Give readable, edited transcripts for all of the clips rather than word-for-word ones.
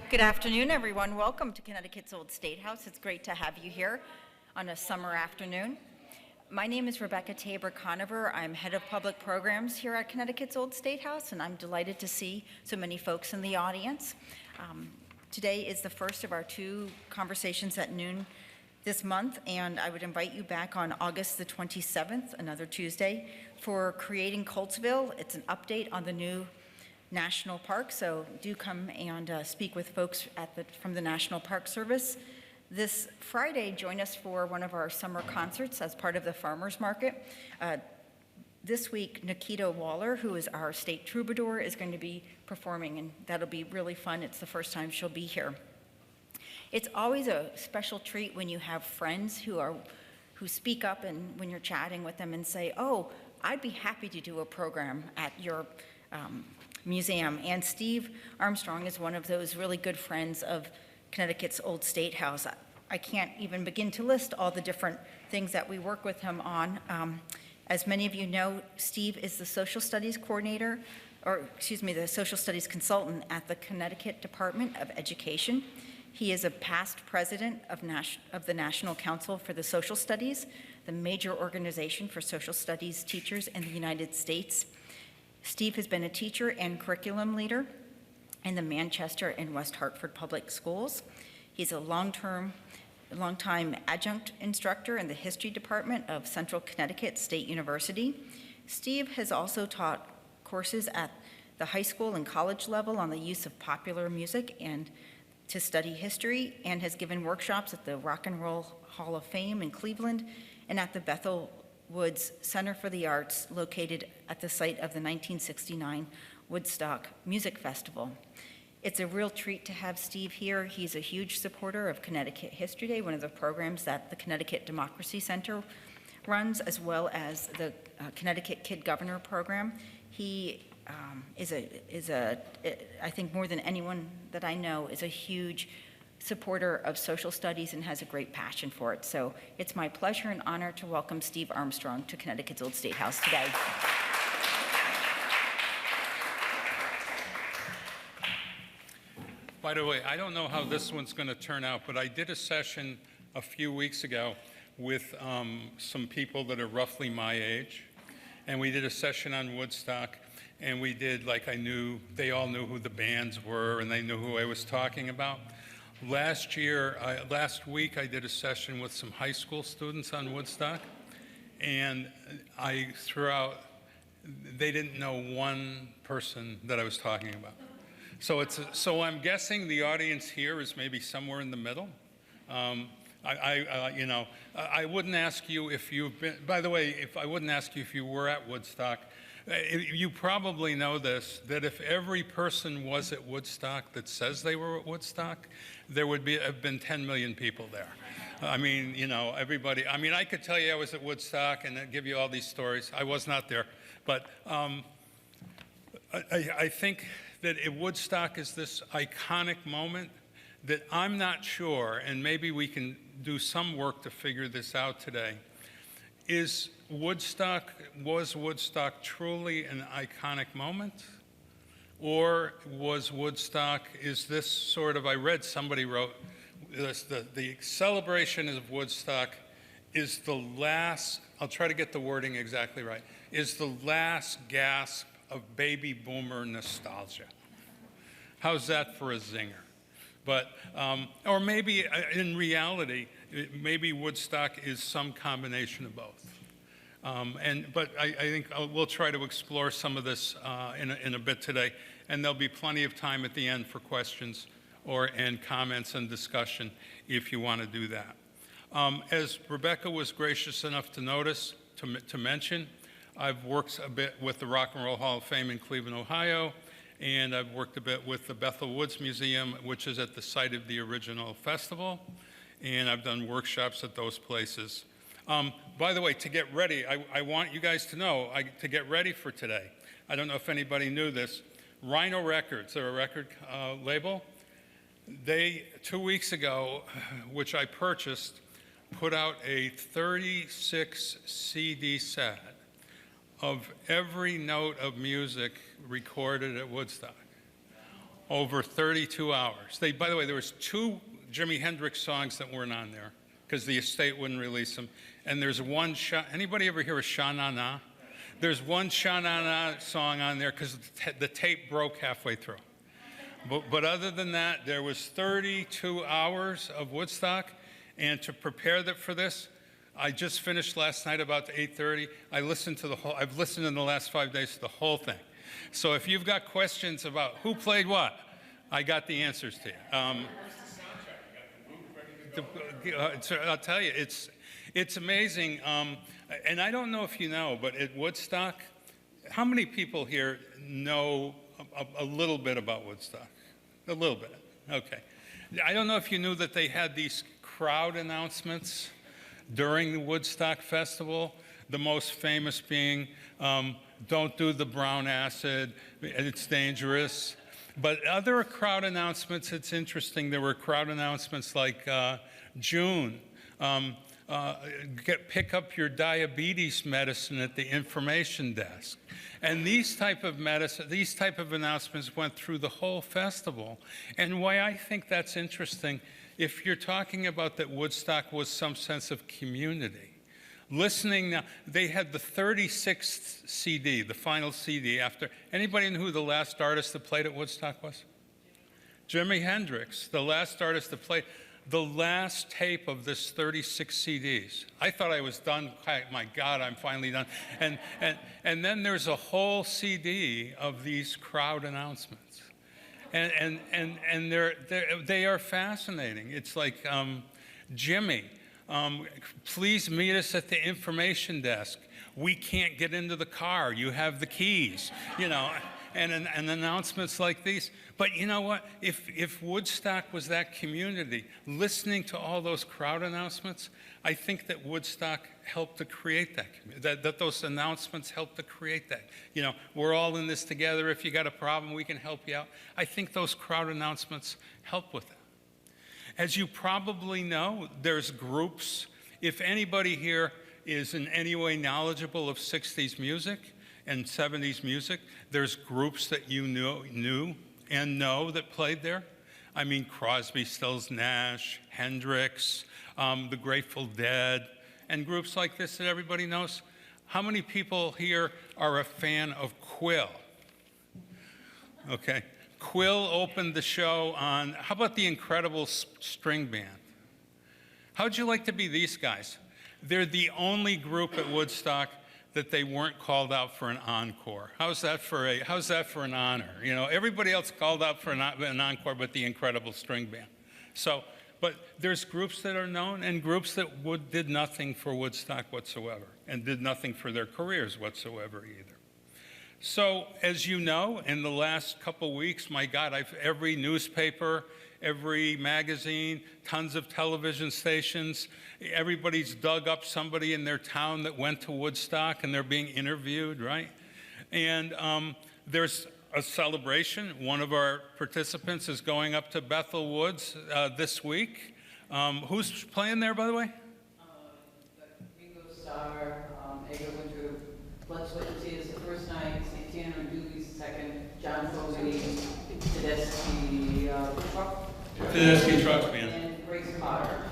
Good afternoon, everyone. Welcome to Connecticut's Old State House. It's great to have you here on a summer afternoon. My name is Rebecca Tabor-Conover. I'm head of public programs here at Connecticut's Old State House, and I'm delighted to see so many folks in the audience. Today is the first of our two conversations at noon this month, and I would invite you back on August the 27th, another Tuesday, for Creating Coltsville. It's an update on the new National Park, so do come and speak with folks from the National Park Service. This Friday, join us for one of our summer concerts as part of the Farmers Market. This week, Nikita Waller, who is our state troubadour, is going to be performing, and that'll be really fun. It's the first time she'll be here. It's always a special treat when you have friends who speak up and when you're chatting with them and say, "Oh, I'd be happy to do a program at your museum." And Steve Armstrong is one of those really good friends of Connecticut's Old State House. I can't even begin to list all the different things that we work with him on. As many of you know, Steve is the social studies coordinator, the social studies consultant at the Connecticut Department of Education. He is a past president of the National Council for the Social Studies, the major organization for social studies teachers in the United States. Steve has been a teacher and curriculum leader in the Manchester and West Hartford public schools. He's a long-time adjunct instructor in the history department of Central Connecticut State University. Steve has also taught courses at the high school and college level on the use of popular music and to study history, and has given workshops at the Rock and Roll Hall of Fame in Cleveland and at the Bethel Woods Center for the Arts, located at the site of the 1969 Woodstock Music Festival. It's a real treat to have Steve here. He's a huge supporter of Connecticut History Day, one of the programs that the Connecticut Democracy Center runs, as well as the Connecticut Kid Governor program. He I think more than anyone that I know, is a huge supporter of social studies and has a great passion for it. So it's my pleasure and honor to welcome Steve Armstrong to Connecticut's Old State House today. By the way, I don't know how this one's going to turn out, but I did a session a few weeks ago with some people that are roughly my age, and we did a session on Woodstock, and we did they all knew who the bands were, and they knew who I was talking about. Last week, I did a session with some high school students on Woodstock, and I threw out, they didn't know one person that I was talking about. So I'm guessing the audience here is maybe somewhere in the middle. I wouldn't ask you if you've been, by the way, I wouldn't ask you if you were at Woodstock. You probably know this, that if every person was at Woodstock that says they were at Woodstock, there would have been 10 million people there. I mean, everybody, I could tell you I was at Woodstock and I'd give you all these stories. I was not there, but I think that Woodstock is this iconic moment that I'm not sure, and maybe we can do some work to figure this out today. Was Woodstock truly an iconic moment? Or was Woodstock, is this sort of, I read somebody wrote, the celebration of Woodstock is the last, I'll try to get the wording exactly right, is the last gasp of baby boomer nostalgia. How's that for a zinger? But, or maybe in reality, maybe Woodstock is some combination of both. But I think we'll try to explore some of this in a bit today, and there'll be plenty of time at the end for questions and comments and discussion if you want to do that. As Rebecca was gracious enough to mention, I've worked a bit with the Rock and Roll Hall of Fame in Cleveland, Ohio, and I've worked a bit with the Bethel Woods Museum, which is at the site of the original festival, and I've done workshops at those places. By the way, to get ready, I want you guys to know, to get ready for today, I don't know if anybody knew this, Rhino Records, they're a record label. They, 2 weeks ago, which I purchased, put out a 36 CD set of every note of music recorded at Woodstock. over 32 hours. By the way, there was 2 Jimi Hendrix songs that weren't on there because the estate wouldn't release them. And there's one, anybody ever hear of Sha Na Na? There's one Sha Na Na song on there because the tape broke halfway through. But other than that, there was 32 hours of Woodstock. And to prepare for this, I just finished last night about 8:30. I've listened in the last 5 days to the whole thing. So if you've got questions about who played what, I got the answers to you. I'll tell you, it's amazing. And I don't know if you know, but at Woodstock, how many people here know a little bit about Woodstock? A little bit, okay. I don't know if you knew that they had these crowd announcements during the Woodstock Festival, the most famous being, don't do the brown acid, it's dangerous. But other crowd announcements, it's interesting. There were crowd announcements like June, pick up your diabetes medicine at the information desk. And these type of announcements went through the whole festival. And why I think that's interesting, if you're talking about that Woodstock was some sense of community. Listening now, they had the 36th CD, the final CD after. Anybody know who the last artist that played at Woodstock was? Jimi Hendrix, the last artist that played. The last tape of this 36 CDs. I thought I was done. My God, I'm finally done. And then there's a whole CD of these crowd announcements. And they are fascinating. It's like, Jimmy, please meet us at the information desk. We can't get into the car. You have the keys, you know, and announcements like these. But you know what? If Woodstock was that community, listening to all those crowd announcements, I think that Woodstock helped to create that community, that those announcements helped to create that. You know, we're all in this together. If you got a problem, we can help you out. I think those crowd announcements help with that. As you probably know, there's groups. If anybody here is in any way knowledgeable of 60s music and 70s music, there's groups that you knew and know that played there. I mean, Crosby, Stills, Nash, Hendrix, the Grateful Dead, and groups like this that everybody knows. How many people here are a fan of Quill? Okay. Quill opened the show on, how about the Incredible String Band? How'd you like to be these guys? They're the only group at Woodstock that they weren't called out for an encore. How's that for an honor? You know, everybody else called out for an encore, but the Incredible String Band. So, but there's groups that are known and groups that did nothing for Woodstock whatsoever and did nothing for their careers whatsoever either. So, as you know, in the last couple weeks, my God, every newspaper, every magazine, tons of television stations, everybody's dug up somebody in their town that went to Woodstock and they're being interviewed, right? And there's a celebration. One of our participants is going up to Bethel Woods this week. Who's playing there, by the way? Ringo Starr, Edgar Winter, Let's Wait and See is the first night, Santana and Doobie's the second, John Fogerty, Tedeschi Trucks Band. And Grace Potter.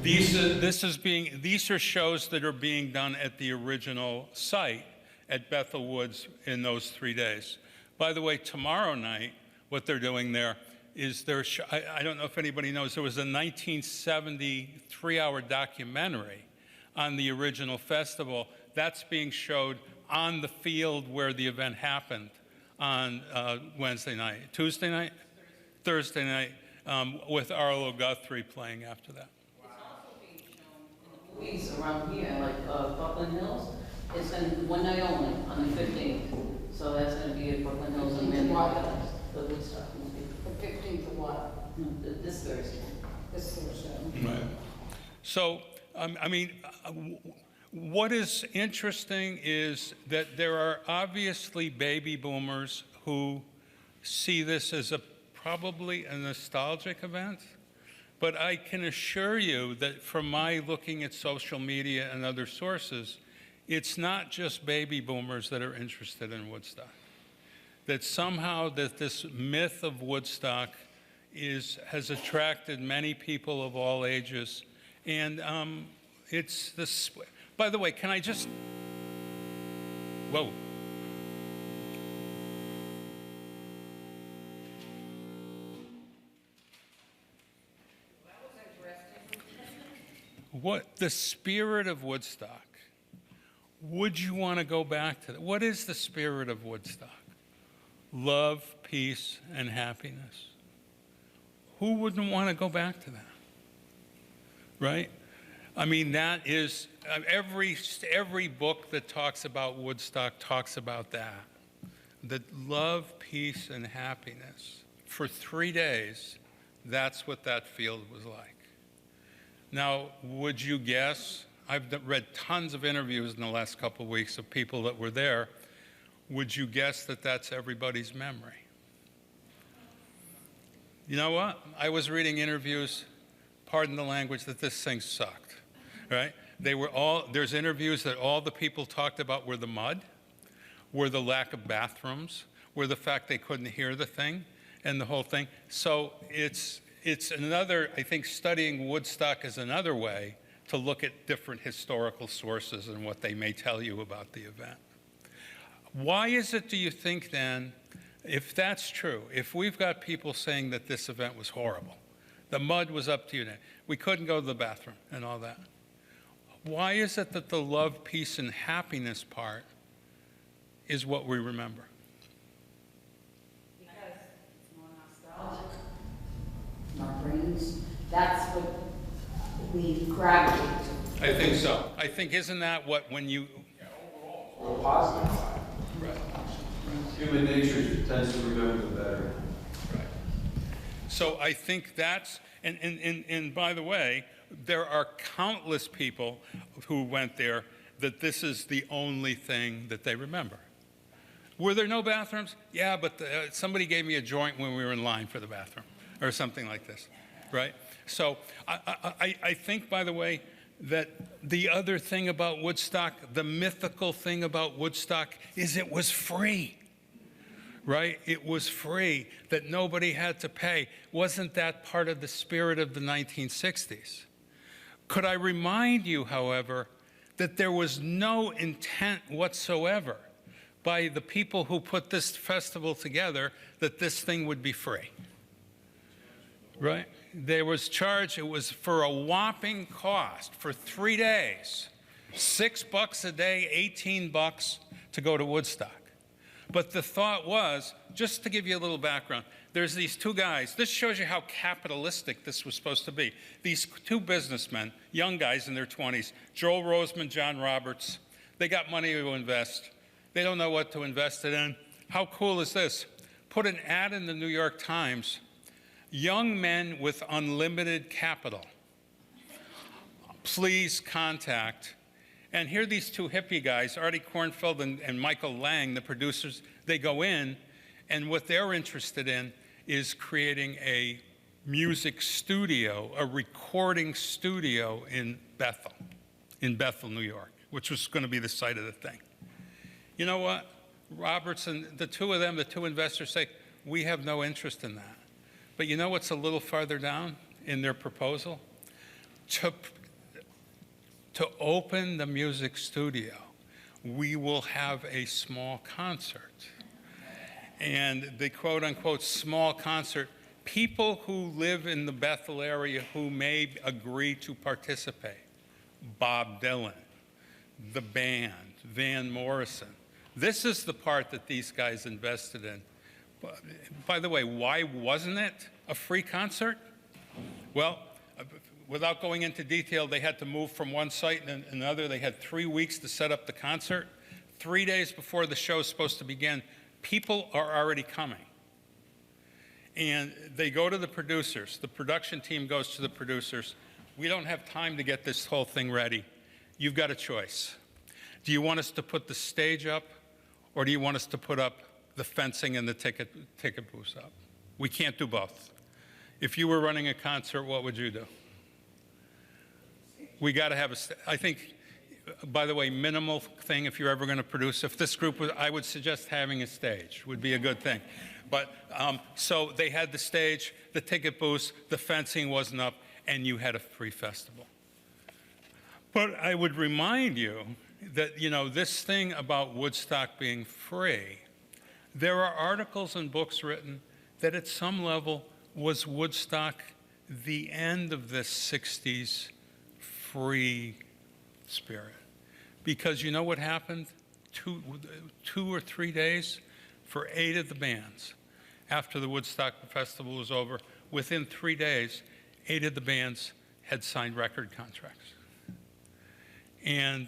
These are shows that are being done at the original site at Bethel Woods in those 3 days. By the way, tomorrow night, what they're doing there is I don't know if anybody knows, there was a 1970 3-hour documentary on the original festival. That's being showed on the field where the event happened on Wednesday night. Tuesday night? Thursday night, with Arlo Guthrie playing after that. It's also being shown in the movies around here, like Brooklyn Hills. It's in one night only, on the 15th. So that's going to be at Brooklyn Hills and then the Woodstock movie. The 15th of what? This Thursday. This Thursday. Right. So, I mean, what is interesting is that there are obviously baby boomers who see this as probably a nostalgic event. But I can assure you that from my looking at social media and other sources, it's not just baby boomers that are interested in Woodstock. that somehow that this myth of Woodstock has attracted many people of all ages. And it's this, by the way, can I just, whoa. What, the spirit of Woodstock, would you want to go back to that? What is the spirit of Woodstock? Love, peace, and happiness. Who wouldn't want to go back to that? Right? I mean, that is, every book that talks about Woodstock talks about that. That love, peace, and happiness. For 3 days, that's what that field was like. Now, would you guess, I've read tons of interviews in the last couple of weeks of people that were there, would you guess that that's everybody's memory? You know what? I was reading interviews, pardon the language, that this thing sucked, right? There's interviews that all the people talked about were the mud, were the lack of bathrooms, were the fact they couldn't hear the thing, and the whole thing. So it's another, I think studying Woodstock is another way to look at different historical sources and what they may tell you about the event. Why is it, do you think then, if that's true, if we've got people saying that this event was horrible, the mud was up to you, we couldn't go to the bathroom and all that, why is it that the love, peace, and happiness part is what we remember? Because it's more nostalgic. Our brains, that's what we gravitate to. I think so. I think, isn't that what, when you... Or positive side. Right. Human nature tends to remember the better. Right. So I think that's, and by the way, there are countless people who went there that this is the only thing that they remember. Were there no bathrooms? Yeah, but somebody gave me a joint when we were in line for the bathroom, or something like this, right? So I think, by the way, that the other thing about Woodstock, the mythical thing about Woodstock, is it was free, right? It was free, that nobody had to pay. Wasn't that part of the spirit of the 1960s? Could I remind you, however, that there was no intent whatsoever by the people who put this festival together that this thing would be free, right? There was charge, it was for a whopping cost for 3 days, $6 a day, 18 bucks to go to Woodstock. But the thought was, just to give you a little background, there's these two guys. This shows you how capitalistic this was supposed to be. These two businessmen, young guys in their 20s, Joel Roseman, John Roberts, they got money to invest. They don't know what to invest it in. How cool is this? Put an ad in the New York Times. Young men with unlimited capital, please contact. And here are these two hippie guys, Artie Kornfeld and Michael Lang, the producers. They go in, and what they're interested in is creating a music studio, a recording studio in Bethel, New York, which was going to be the site of the thing. You know what? Roberts and the two of them, the two investors, say, we have no interest in that. But you know what's a little farther down in their proposal? To open the music studio, we will have a small concert. And the quote-unquote small concert, people who live in the Bethel area who may agree to participate, Bob Dylan, the band, Van Morrison. This is the part that these guys invested in. By the way, why wasn't it a free concert? Well, without going into detail, they had to move from one site and another. They had 3 weeks to set up the concert. 3 days before the show is supposed to begin, people are already coming. And they go to the producers. The production team goes to the producers. We don't have time to get this whole thing ready. You've got a choice. Do you want us to put the stage up, or do you want us to put up the fencing and the ticket booths up? We can't do both. If you were running a concert, what would you do? We got to have I think by the way, minimal thing if you're ever going to produce. If this group was, I would suggest having a stage would be a good thing. But so they had the stage, the ticket booths, the fencing wasn't up, and you had a free festival. But I would remind you that, you know, this thing about Woodstock being free, there are articles and books written that at some level was Woodstock the end of this 60s free spirit. Because you know what happened? Two or 3 days for 8 of the bands. After the Woodstock Festival was over, within 3 days, 8 of the bands had signed record contracts. And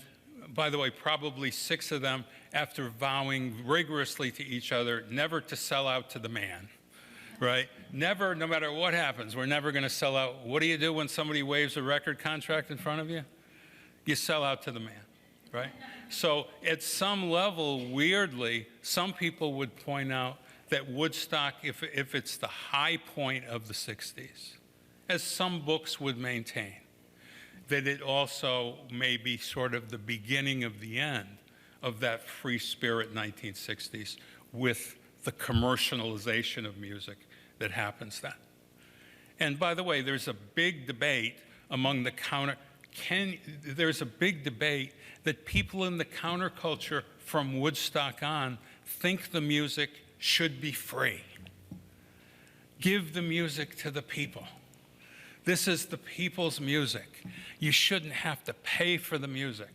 by the way, probably 6 of them, after vowing rigorously to each other never to sell out to the man, right? Never, no matter what happens, we're never going to sell out. What do you do when somebody waves a record contract in front of you? You sell out to the man, right? So at some level, weirdly, some people would point out that Woodstock, if it's the high point of the 60s, as some books would maintain, that it also may be sort of the beginning of the end of that free spirit 1960s with the commercialization of music that happens then. And by the way, there's a big debate among the there's a big debate that people in the counterculture from Woodstock on think the music should be free. Give the music to the people. This is the people's music. You shouldn't have to pay for the music.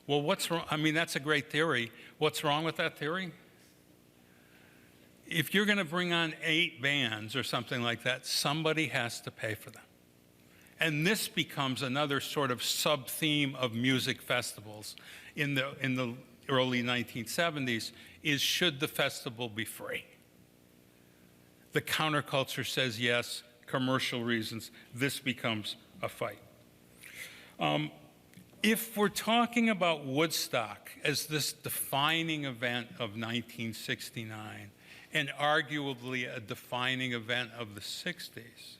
Well, what's wrong? I mean, that's a great theory. What's wrong with that theory? If you're going to bring on 8 bands or something like that, somebody has to pay for them. And this becomes another sort of sub-theme of music festivals in the early 1970s, is should the festival be free? The counterculture says yes, commercial reasons, this becomes a fight. If we're talking about Woodstock as this defining event of 1969, and arguably a defining event of the 60s,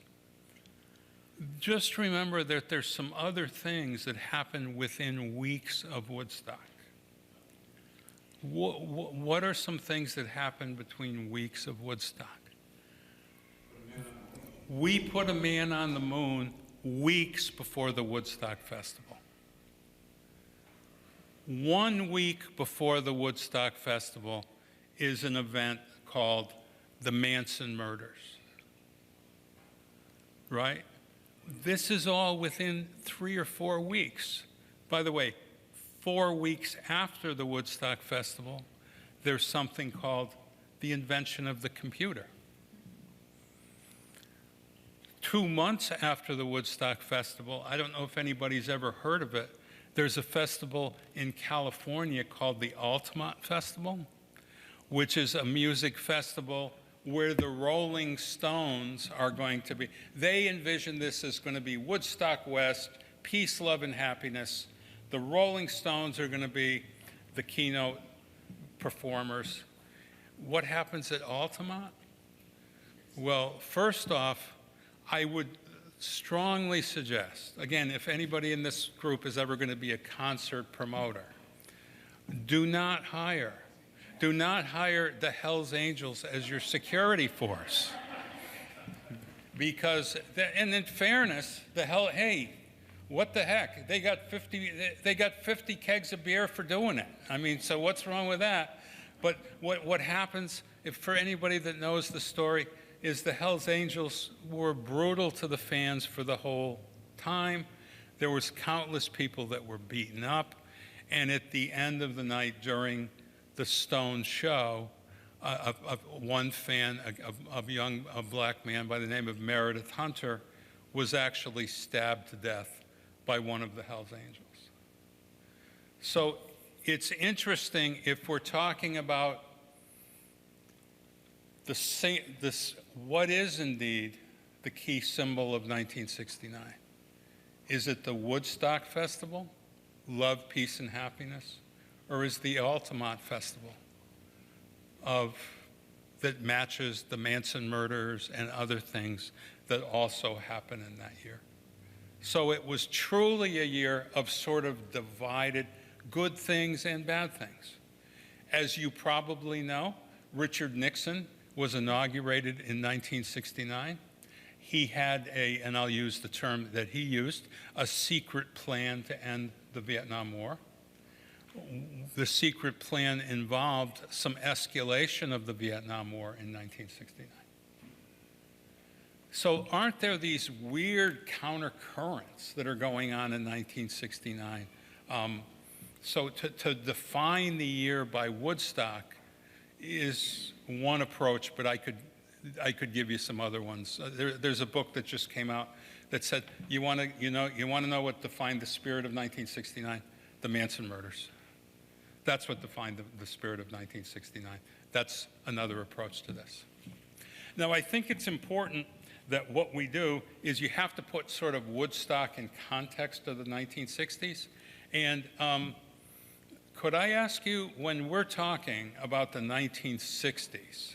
just remember that there's some other things that happen within weeks of Woodstock. What are some things that happen between weeks of Woodstock? We put a man on the moon weeks before the Woodstock Festival. 1 week before the Woodstock Festival is an event called the Manson murders, right? This is all within 3 or 4 weeks. By the way, 4 weeks after the Woodstock Festival, there's something called the invention of the computer. 2 months after the Woodstock Festival, I don't know if anybody's ever heard of it, there's a festival in California called the Altamont Festival, which is a music festival where the Rolling Stones are going to be. They envision this as going to be Woodstock West, peace, love, and happiness. The Rolling Stones are going to be the keynote performers. What happens at Altamont? Well, first off, I would strongly suggest, again, if anybody in this group is ever going to be a concert promoter, do not hire the Hells Angels as your security force. Because, and in fairness, hey, what the heck? They got 50 kegs of beer for doing it. I mean, so what's wrong with that? But what happens, if for anybody that knows the story, is the Hells Angels were brutal to the fans for the whole time. There was countless people that were beaten up. And at the end of the night during the Stone show, one fan, a black man by the name of Meredith Hunter, was actually stabbed to death by one of the Hells Angels. So it's interesting if we're talking about what is indeed the key symbol of 1969. Is it the Woodstock Festival, love, peace, and happiness? Or is the Altamont Festival that matches the Manson murders and other things that also happen in that year? So it was truly a year of sort of divided good things and bad things. As you probably know, Richard Nixon was inaugurated in 1969. He had and I'll use the term that he used, a secret plan to end the Vietnam War. The secret plan involved some escalation of the Vietnam War in 1969. So aren't there these weird countercurrents that are going on in 1969? So to define the year by Woodstock is one approach, but I could give you some other ones. There's a book that just came out that said, you want to know what defined the spirit of 1969? The Manson murders. That's what defined the spirit of 1969. That's another approach to this. Now, I think it's important that what we do is you have to put sort of Woodstock in context of the 1960s. And could I ask you, when we're talking about the 1960s,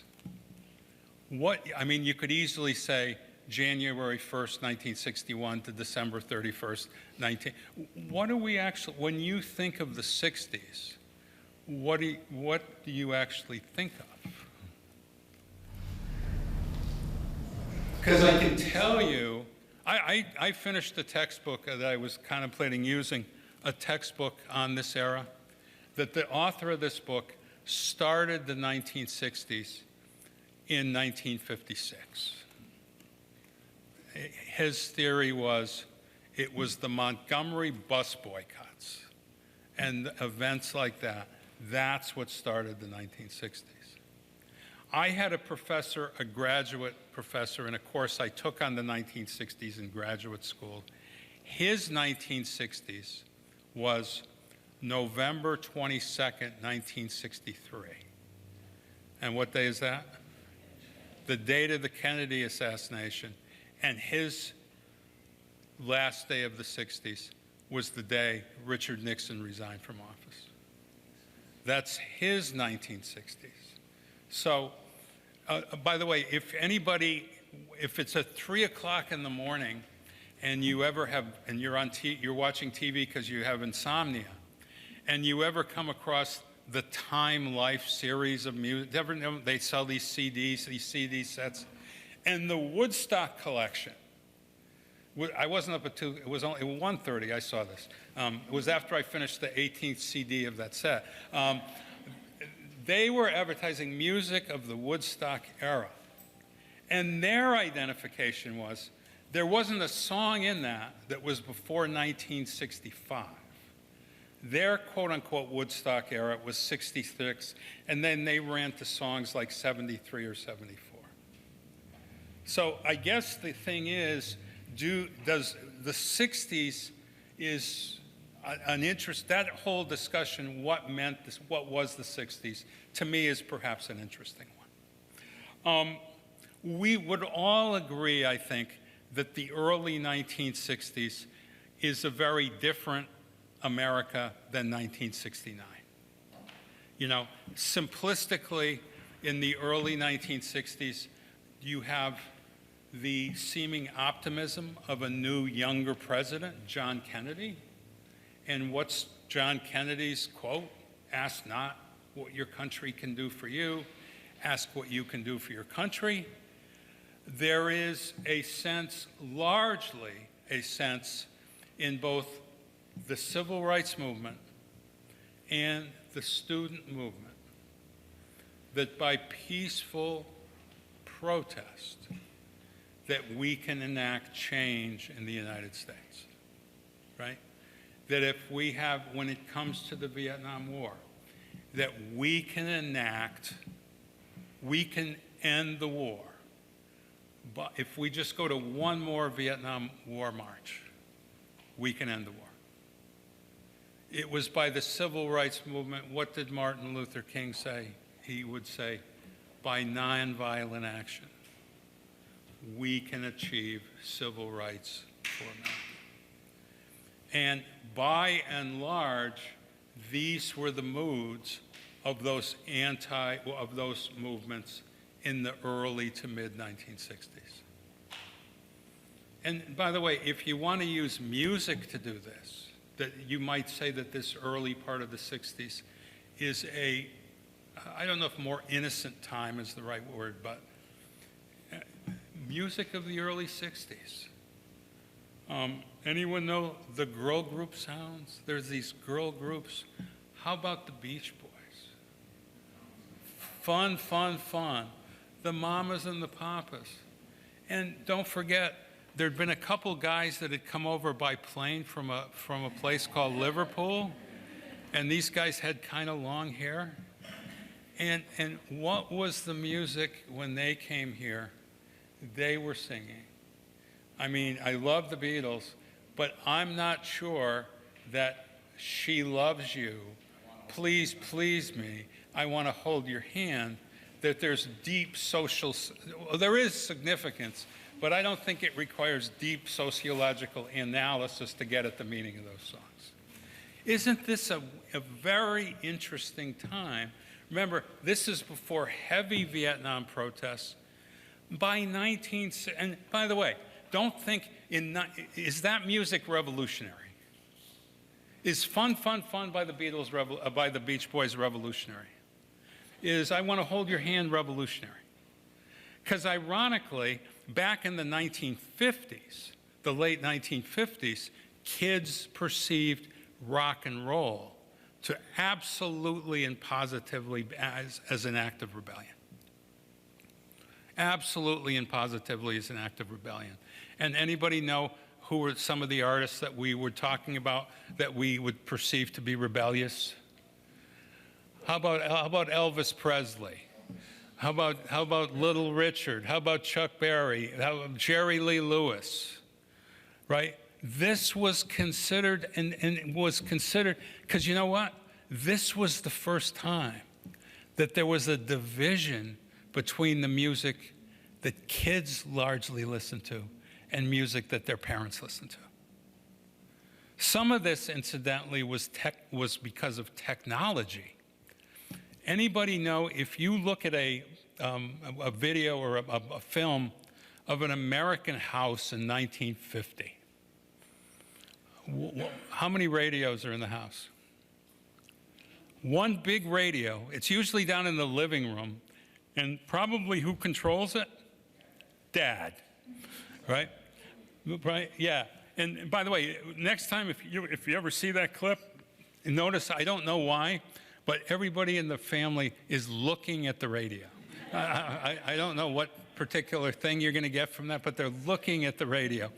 I mean, you could easily say January 1st, 1961 to December 31st, what do we actually, when you think of the 60s, what do you actually think of? Because I can tell you, I finished a textbook that I was contemplating using, a textbook on this era, that the author of this book started the 1960s in 1956. His theory was it was the Montgomery bus boycotts and events like that. That's what started the 1960s. I had a professor, a graduate professor, in a course I took on the 1960s in graduate school. His 1960s was November 22nd, 1963. And what day is that? The date of the Kennedy assassination. And his last day of the 60s was the day Richard Nixon resigned from office. That's his 1960s. So, by the way, if it's at 3 o'clock in the morning and you're watching TV because you have insomnia, and you ever come across the Time Life series of music, they sell these CDs, these CD sets, and the Woodstock collection. I wasn't up at 2, it was only 1:30 I saw this. It was after I finished the 18th CD of that set. They were advertising music of the Woodstock era. And their identification was, there wasn't a song in that was before 1965. Their quote-unquote Woodstock era was 66, and then they ran to songs like 73 or 74. So I guess the thing is, does the 60s is an interest, that whole discussion, what was the 60s, to me is perhaps an interesting one. We would all agree, I think, that the early 1960s is a very different America than 1969. You know, simplistically, in the early 1960s, you have the seeming optimism of a new, younger president, John Kennedy. And what's John Kennedy's quote? Ask not what your country can do for you, ask what you can do for your country. There is a sense, largely a sense, in both the civil rights movement and the student movement, that by peaceful protest, that we can enact change in the United States, right? That if we have, when it comes to the Vietnam War, that we can end the war. But if we just go to one more Vietnam War march, we can end the war. It was by the civil rights movement. What did Martin Luther King say? He would say, by nonviolent action, we can achieve civil rights for America. And by and large, these were the moods of those movements in the early to mid 1960s. And by the way, if you want to use music to do this, that you might say that this early part of the 60s is a, I don't know if more innocent time is the right word, but music of the early 60s. Anyone know the girl group sounds? There's these girl groups. How about the Beach Boys? Fun, fun, fun. The Mamas and the Papas. And don't forget, there'd been a couple guys that had come over by plane from a place called Liverpool, and these guys had kind of long hair. And what was the music when they came here? They were singing. I mean, I love the Beatles, but I'm not sure that She Loves You, Please Please Me, I Want to Hold Your Hand, that there's deep social, well, there is significance, but I don't think it requires deep sociological analysis to get at the meaning of those songs. Isn't this a very interesting time? Remember, this is before heavy Vietnam protests. By and by the way, don't think, is that music revolutionary? Is Fun, Fun, Fun by the Beatles, by the Beach Boys revolutionary? Is I Want to Hold Your Hand revolutionary? Because ironically, back in the 1950s, the late 1950s, kids perceived rock and roll to absolutely and positively as an act of rebellion. Absolutely and positively as an act of rebellion. And anybody know who were some of the artists that we were talking about that we would perceive to be rebellious? How about Elvis Presley? How about Little Richard? How about Chuck Berry? How about Jerry Lee Lewis? Right? This was considered, and was considered, because you know what? This was the first time that there was a division between the music that kids largely listen to and music that their parents listen to. Some of this, incidentally, was because of technology. Anybody know, if you look at a video or a film of an American house in 1950, how many radios are in the house? One big radio. It's usually down in the living room. And probably who controls it? Dad, right? Right? Yeah. And by the way, next time if you ever see that clip, notice, I don't know why, but everybody in the family is looking at the radio. I don't know what particular thing you're going to get from that, but they're looking at the radio.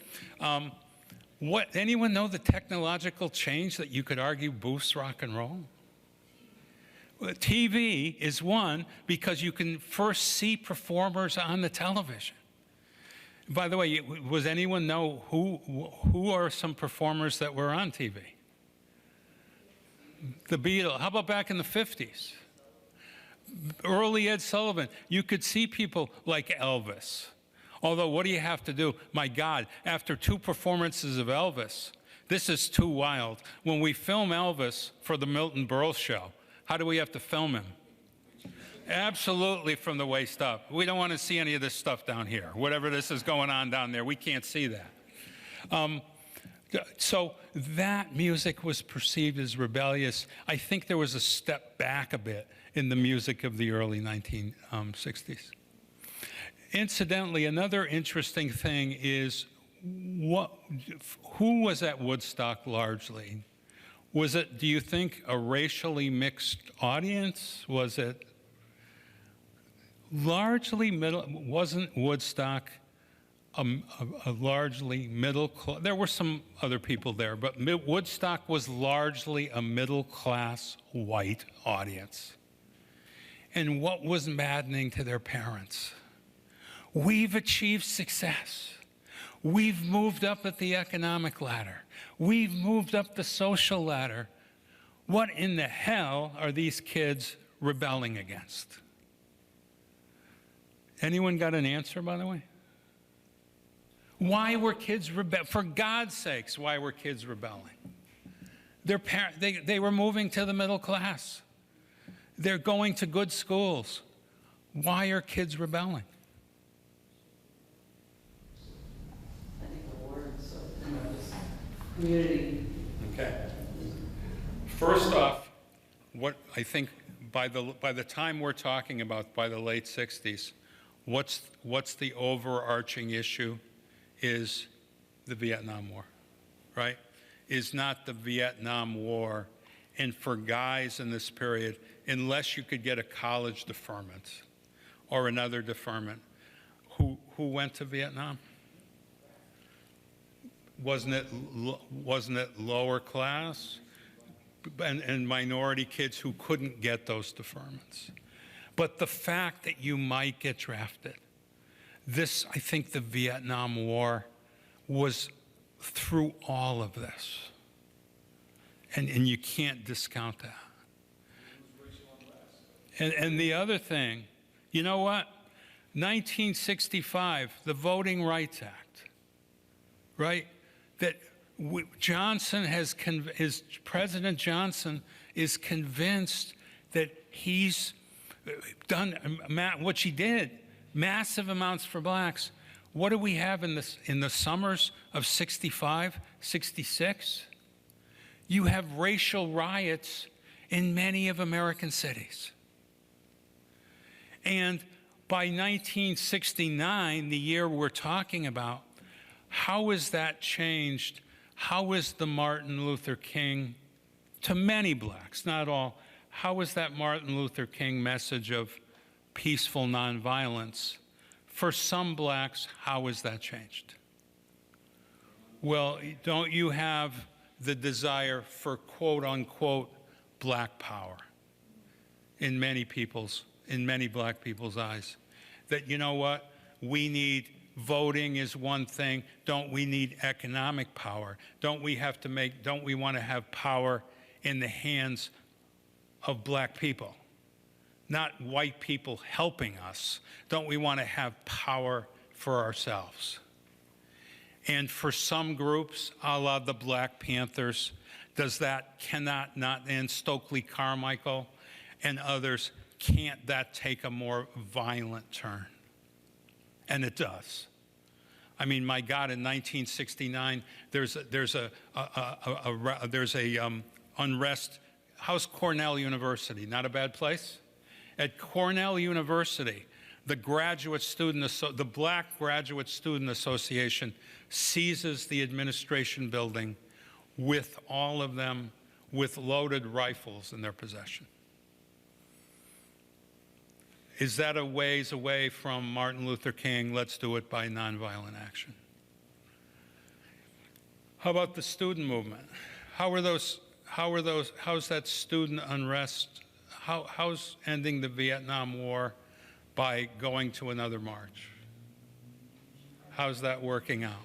Anyone know the technological change that you could argue boosts rock and roll? TV is one, because you can first see performers on the television. By the way, does anyone know who are some performers that were on TV? The Beatles. How about back in the 50s? Early Ed Sullivan. You could see people like Elvis. Although, what do you have to do? My God, after 2 performances of Elvis, this is too wild. When we film Elvis for the Milton Berle show, how do we have to film him? Absolutely from the waist up. We don't want to see any of this stuff down here. Whatever this is going on down there, we can't see that. So that music was perceived as rebellious. I think there was a step back a bit in the music of the early 1960s. Incidentally, another interesting thing is who was at Woodstock largely? Was it, do you think, a racially mixed audience? Was it largely middle? Wasn't Woodstock a largely middle class? There were some other people there, but Woodstock was largely a middle-class white audience. And what was maddening to their parents? We've achieved success. We've moved up at the economic ladder. We've moved up the social ladder. What in the hell are these kids rebelling against? Anyone got an answer, by the way? Why were kids rebelling? For God's sakes, why were kids rebelling? They were moving to the middle class. They're going to good schools. Why are kids rebelling? I think the community. Okay. First off, what I think by the time we're talking about, by the late 60s, what's the overarching issue is the Vietnam War, right? Is not the Vietnam War. And for guys in this period, unless you could get a college deferment or another deferment, who went to Vietnam? Wasn't it lower class and minority kids who couldn't get those deferments? But the fact that you might get drafted, I think the Vietnam War was through all of this. And you can't discount that. And the other thing, you know what? 1965, the Voting Rights Act, right? That President Johnson is convinced that he's done what he did, massive amounts for blacks. What do we have in the summers of 65, 66? You have racial riots in many of American cities. And by 1969, the year we're talking about, how has that changed? How is the Martin Luther King, to many blacks, not all, how is that Martin Luther King message of peaceful nonviolence, for some blacks, how has that changed? Well, don't you have the desire for quote unquote black power in many black people's eyes? That, you know what, we need voting is one thing. Don't we need economic power? Don't we want to have power in the hands of black people, not white people helping us? Don't we want to have power for ourselves? And for some groups, a la the Black Panthers, and Stokely Carmichael and others, can't that take a more violent turn? And it does. I mean, my God, in 1969, there's a unrest. How's Cornell University? Not a bad place? At Cornell University, the Black Graduate Student Association seizes the administration building with all of them with loaded rifles in their possession. Is that a ways away from Martin Luther King? Let's do it by nonviolent action. How about the student movement? How's that student unrest? How's ending the Vietnam War by going to another march? How's that working out?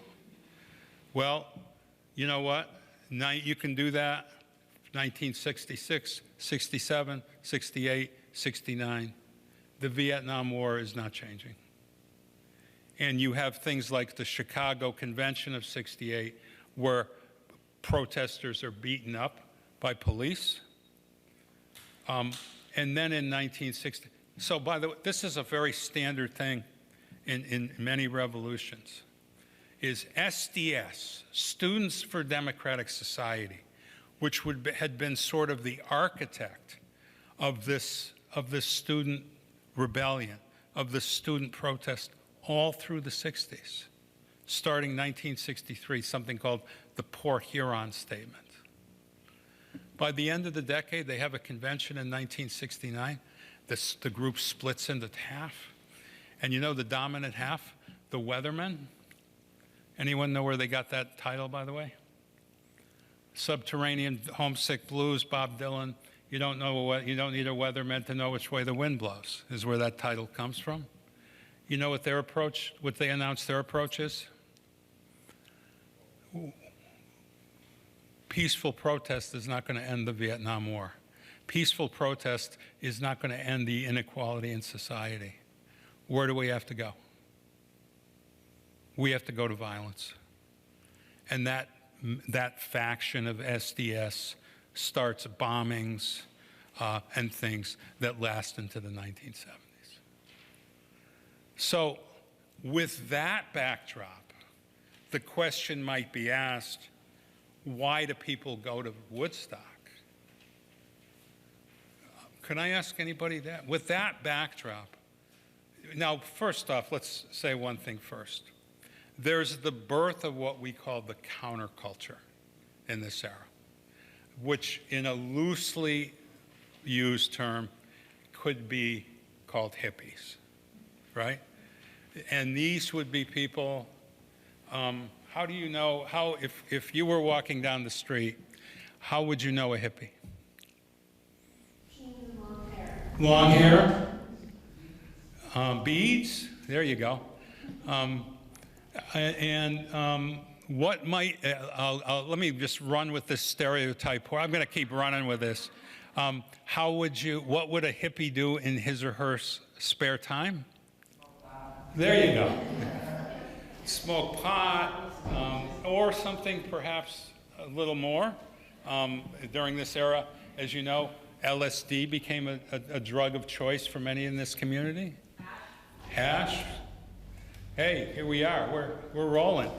Well, you know what? You can do that 1966, 67, 68, 69. The Vietnam War is not changing. And you have things like the Chicago Convention of 68, where protesters are beaten up by police. And then in 1960, so by the way, this is a very standard thing in many revolutions, is SDS, Students for Democratic Society, which had been sort of the architect of this student rebellion, of the student protest all through the 60s, starting 1963, something called the Port Huron Statement. By the end of the decade, they have a convention in 1969. The group splits into half. And you know the dominant half? The Weathermen. Anyone know where they got that title, by the way? Subterranean Homesick Blues, Bob Dylan. You don't need a weatherman to know which way the wind blows, is where that title comes from. You know what they announced their approach is? Peaceful protest is not going to end the Vietnam War. Peaceful protest is not going to end the inequality in society. Where do we have to go? We have to go to violence. And that faction of SDS starts bombings and things that last into the 1970s. So with that backdrop, the question might be asked, why do people go to Woodstock? Can I ask anybody that? With that backdrop, now, first off, let's say one thing first. There's the birth of what we call the counterculture in this era, which in a loosely used term could be called hippies, right? And these would be people, how do you know, if you were walking down the street, how would you know a hippie? Long hair. Long hair, beads, there you go. What might, let me just run with this stereotype, or I'm going to keep running with this. What would a hippie do in his or her spare time? There you go. Smoke pot, or something perhaps a little more. During this era, as you know, LSD became a drug of choice for many in this community. Hash. Hey, here we are. We're rolling.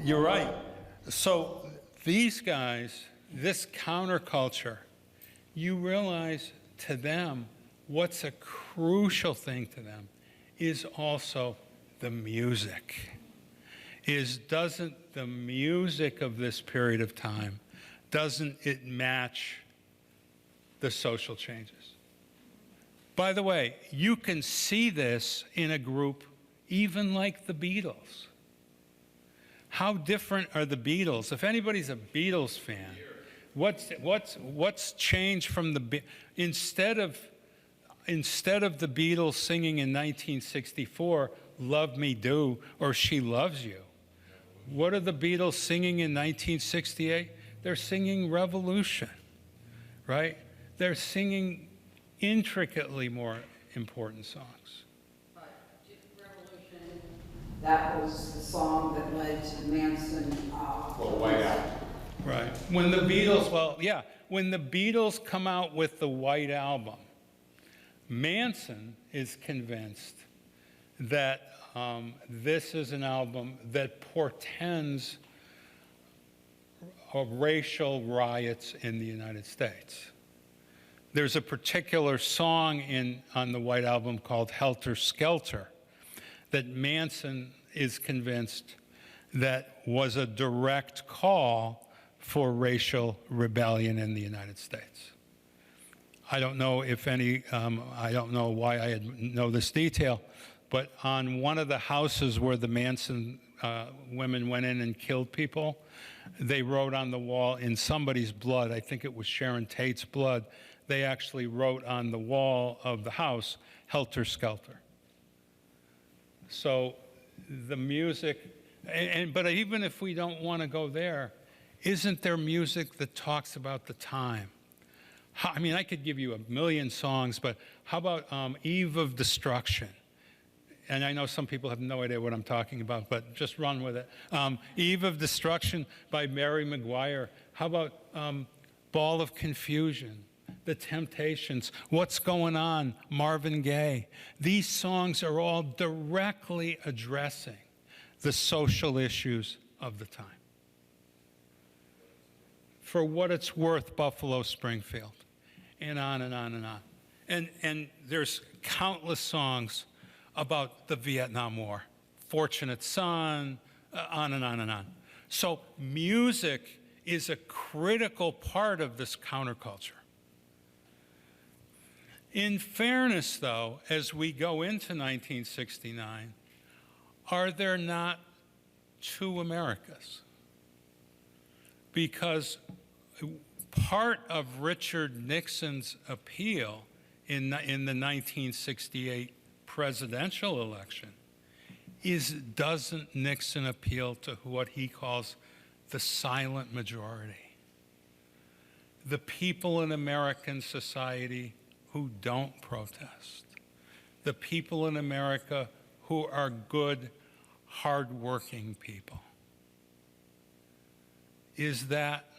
You're right. So these guys, this counterculture, you realize to them what's a crucial thing to them is also the music. Doesn't the music of this period of time, doesn't it match the social changes? By the way, you can see this in a group even like the Beatles. How different are the Beatles? If anybody's a Beatles fan, what's changed from the instead of the Beatles singing in 1964, "Love Me Do" or "She Loves You"? What are the Beatles singing in 1968? They're singing Revolution, right? They're singing intricately more important songs. Revolution, that was the song that led to Manson. White Album. Right. When the Beatles come out with the White Album, Manson is convinced that this is an album that portends of racial riots in the United States. There's a particular song on the White Album called "Helter Skelter" that Manson is convinced that was a direct call for racial rebellion in the United States. I don't know if I don't know why I know this detail, but on one of the houses where the Manson women went in and killed people, they wrote on the wall in somebody's blood, I think it was Sharon Tate's blood, they actually wrote on the wall of the house, "Helter Skelter." So the music, but even if we don't want to go there, isn't there music that talks about the time? I mean, I could give you a million songs, but how about "Eve of Destruction"? And I know some people have no idea what I'm talking about, but just run with it. "Eve of Destruction" by Mary McGuire. How about "Ball of Confusion"? The Temptations, "What's Going On," Marvin Gaye. These songs are all directly addressing the social issues of the time. For what it's worth, Buffalo Springfield, and on and on and on. And there's countless songs about the Vietnam War, "Fortunate Son," on and on and on. So music is a critical part of this counterculture. In fairness, though, as we go into 1969, are there not two Americas? Because part of Richard Nixon's appeal in the 1968 presidential election doesn't Nixon appeal to what he calls the silent majority? The people in American society who don't protest. The people in America who are good, hardworking people. Is that,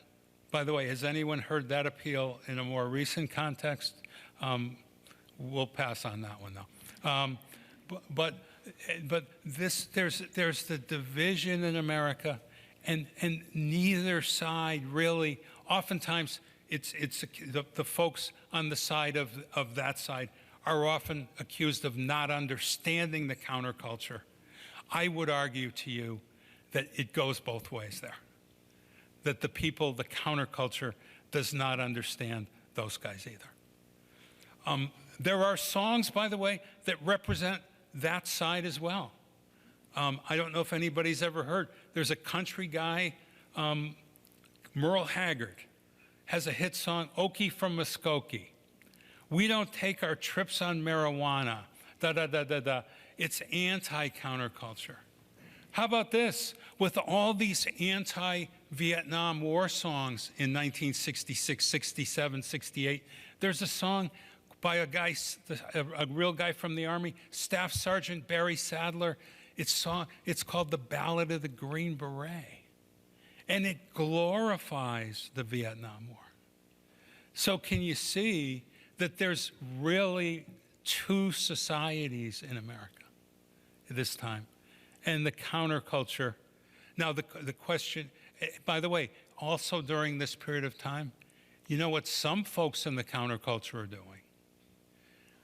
by the way, has anyone heard that appeal in a more recent context? We'll pass on that one, though. But there's the division in America, And neither side really, oftentimes it's the folks on the side of that side are often accused of not understanding the counterculture. I would argue to you that it goes both ways there. That the people, the counterculture, does not understand those guys either. There are songs, by the way, that represent that side as well. I don't know if anybody's ever heard. There's a country guy, Merle Haggard, has a hit song, Okie from Muskogee. We don't take our trips on marijuana, da-da-da-da-da. It's anti-counterculture. How about this? With all these anti-Vietnam War songs in 1966, 67, 68, there's a song by a guy, a real guy from the Army, Staff Sergeant Barry Sadler. It's called The Ballad of the Green Beret. And it glorifies the Vietnam War. So can you see that there's really two societies in America at this time? And the counterculture. Now, the question, by the way, also during this period of time, you know what some folks in the counterculture are doing?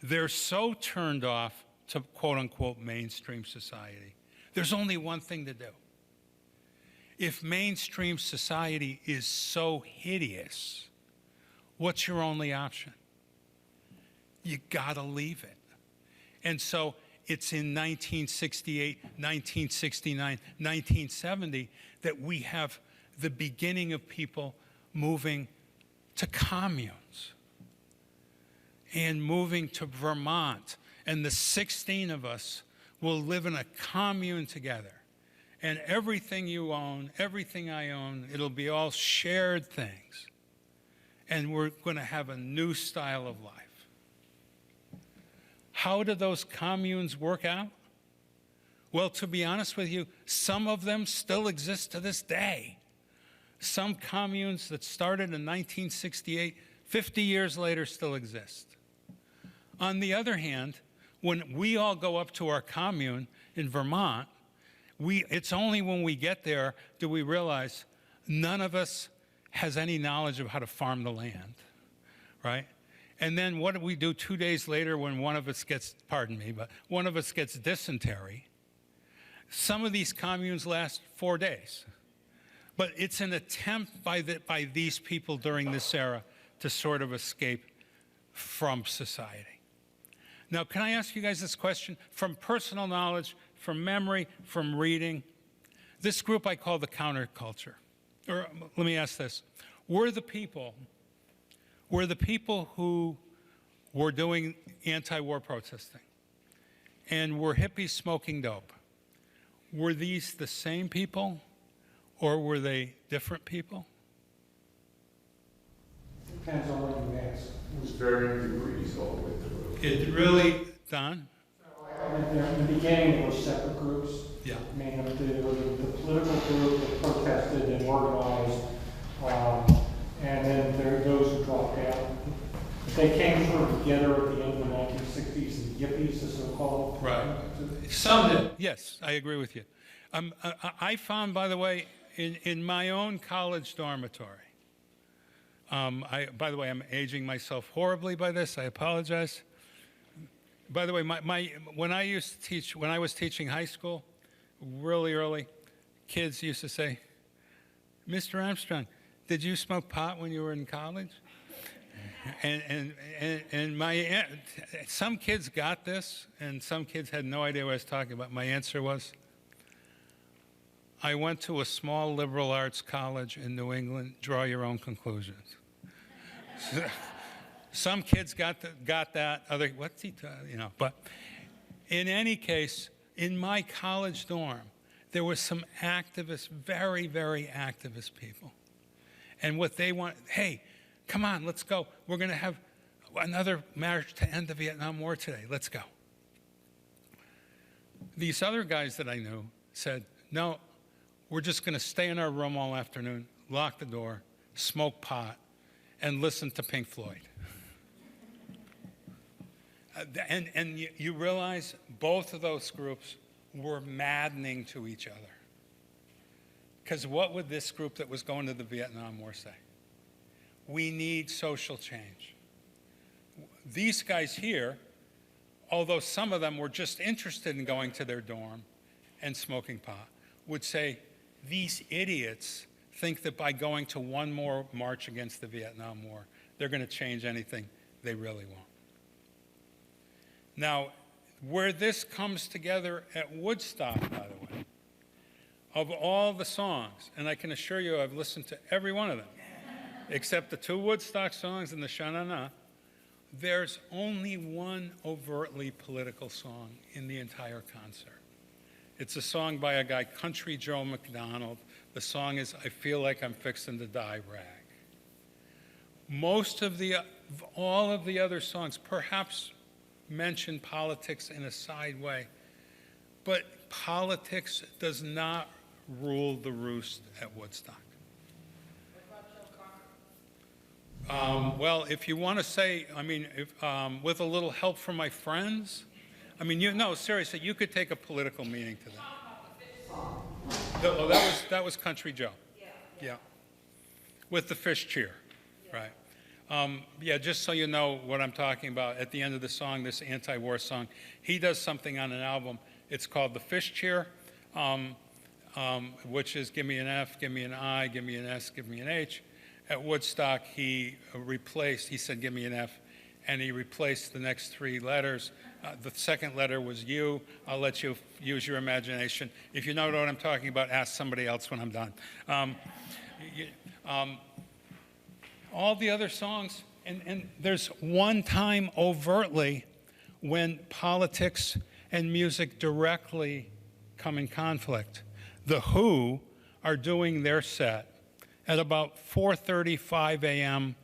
They're so turned off to quote-unquote mainstream society. There's only one thing to do. If mainstream society is so hideous, what's your only option? You gotta leave it. And so it's in 1968, 1969, 1970 that we have the beginning of people moving to communes and moving to Vermont. And the 16 of us will live in a commune together. And everything you own, everything I own, it'll be all shared things. And we're going to have a new style of life. How do those communes work out? Well, to be honest with you, some of them still exist to this day. Some communes that started in 1968, 50 years later, still exist. On the other hand, when we all go up to our commune in Vermont, it's only when we get there do we realize none of us has any knowledge of how to farm the land, right? And then what do we do 2 days later when one of us gets, pardon me, but one of us gets dysentery? Some of these communes last 4 days. But it's an attempt by these people during this era to sort of escape from society. Now, can I ask you guys this question? From personal knowledge, from memory, from reading, this group I call the counterculture. Or let me ask this. Were the people who were doing anti-war protesting and were hippies smoking dope, were these the same people or were they different people? Depends on what you ask. It was varying degrees all the way through. It really, Don? In the beginning, there were separate groups. Yeah. I mean, there was the political group that protested and organized, and then there are those who dropped out. They came sort of together at the end of the 1960s, the yippies, the so-called. Right. Some did. Yes, I agree with you. I found, by the way, in my own college dormitory, by the way, I'm aging myself horribly by this. I apologize. By the way, when I was teaching high school, really early, kids used to say, "Mr. Armstrong, did you smoke pot when you were in college?" And some kids got this, and some kids had no idea what I was talking about. My answer was, I went to a small liberal arts college in New England. Draw your own conclusions. Some kids got that. Other, what's he, But in any case, in my college dorm, there were some activists, very, very activist people. And what they want, hey, come on, let's go. We're going to have another march to end the Vietnam War today. Let's go. These other guys that I knew said, no, we're just going to stay in our room all afternoon, lock the door, smoke pot, and listen to Pink Floyd. And you realize both of those groups were maddening to each other. Because what would this group that was going to the Vietnam War say? We need social change. These guys here, although some of them were just interested in going to their dorm and smoking pot, would say, these idiots think that by going to one more march against the Vietnam War, they're going to change anything. They really won't. Now, where this comes together at Woodstock, by the way, of all the songs, and I can assure you I've listened to every one of them, except the 2 Woodstock songs and the Sha-Na-Na, there's only one overtly political song in the entire concert. It's a song by a guy, Country Joe McDonald. The song is, I Feel Like I'm Fixin' to Die Rag. All of the other songs perhaps mention politics in a side way, but politics does not rule the roost at Woodstock. Well, if you want to say, I mean, with a little help from my friends, I mean, no, seriously, you could take a political meaning to that. Oh, that was Country Joe. Yeah. With the fish cheer, right. Yeah, just so you know what I'm talking about, at the end of the song, this anti-war song, he does something on an album. It's called The Fish Cheer, which is give me an F, give me an I, give me an S, give me an H. At Woodstock, he said, give me an F, and he replaced the next 3 letters. The second letter was U. I'll let you use your imagination. If you know what I'm talking about, ask somebody else when I'm done. All the other songs, and there's one time overtly when politics and music directly come in conflict. The Who are doing their set at about 4:35 a.m.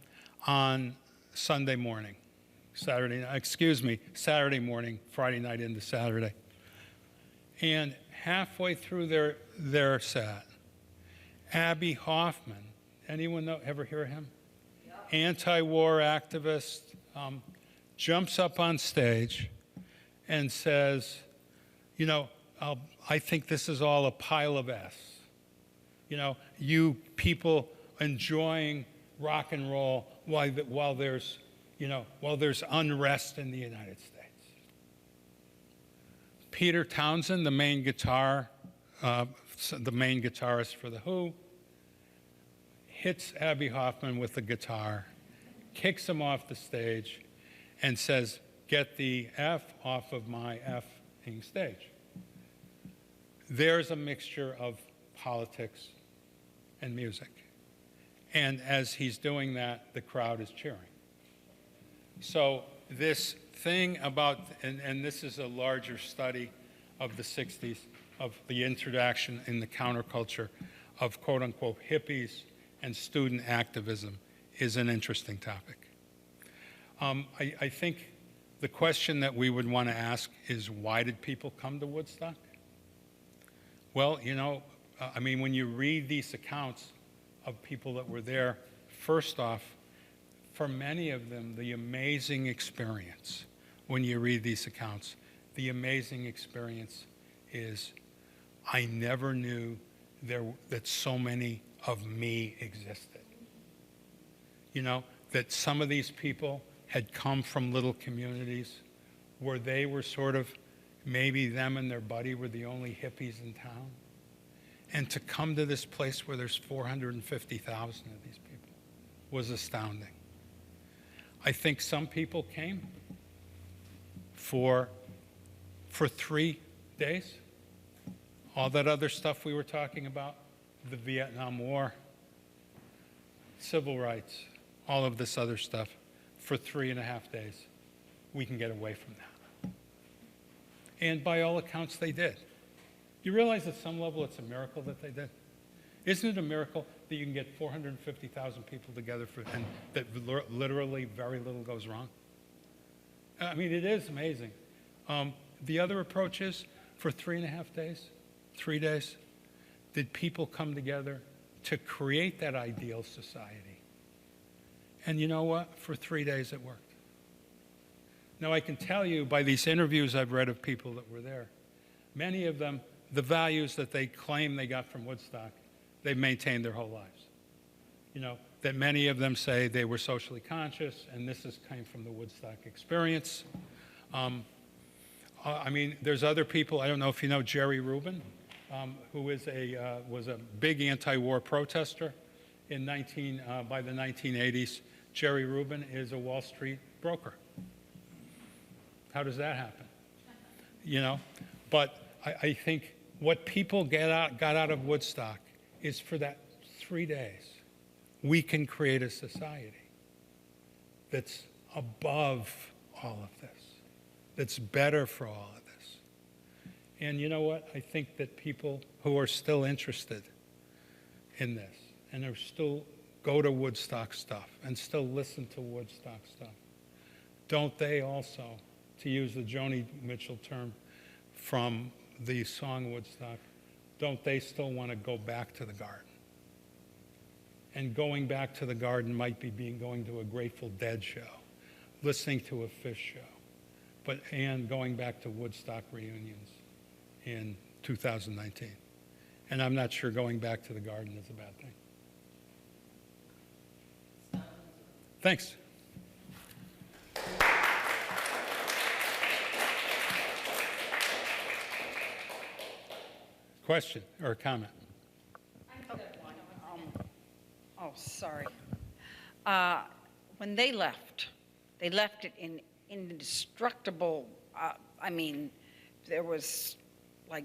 on Sunday morning, Saturday morning, Friday night into Saturday. And halfway through their set, Abby Hoffman, anyone ever hear him? Yep. Anti-war activist, jumps up on stage and says, you know, I think this is all a pile of S. You know, you people enjoying rock and roll while there's unrest in the United States. Peter Townsend, the main guitarist for The Who, hits Abby Hoffman with the guitar, kicks him off the stage, and says, get the F off of my F-ing stage. There's a mixture of politics and music. And as he's doing that, the crowd is cheering. So this thing about, and this is a larger study of the 60s, of the introduction in the counterculture of quote-unquote hippies and student activism, is an interesting topic. I think the question that we would want to ask is, why did people come to Woodstock? Well, you know, I mean, when you read these accounts of people that were there, first off, for many of them, the amazing experience, when you read these accounts, the amazing experience is, I never knew that so many of me existed. You know, that some of these people had come from little communities where they were sort of, maybe them and their buddy were the only hippies in town. And to come to this place where there's 450,000 of these people was astounding. I think some people came for 3 days. All that other stuff we were talking about, the Vietnam War, civil rights, all of this other stuff, for 3.5 days. We can get away from that. And by all accounts, they did. You realize at some level it's a miracle that they did? Isn't it a miracle that you can get 450,000 people together and that literally very little goes wrong? I mean, it is amazing. The other approach is, for 3.5 days, 3 days, did people come together to create that ideal society? And you know what? For 3 days it worked. Now I can tell you by these interviews I've read of people that were there, many of them, the values that they claim they got from Woodstock, they've maintained their whole lives. You know, that many of them say they were socially conscious, and came from the Woodstock experience. I mean, there's other people. I don't know if you know Jerry Rubin, who was a big anti-war protester by the 1980s. Jerry Rubin is a Wall Street broker. How does that happen? You know, but I think what people got out of Woodstock is for that 3 days, we can create a society that's above all of this, that's better for all of this. And you know what? I think that people who are still interested in this and are still go to Woodstock stuff and still listen to Woodstock stuff, don't they also, to use the Joni Mitchell term from the song Woodstock, don't they still want to go back to the garden? And going back to the garden might be going to a Grateful Dead show, listening to a Fish show, and going back to Woodstock reunions in 2019. And I'm not sure going back to the garden is a bad thing. Thanks. Question or comment? Oh, sorry. When they left it in indestructible, I mean, there was like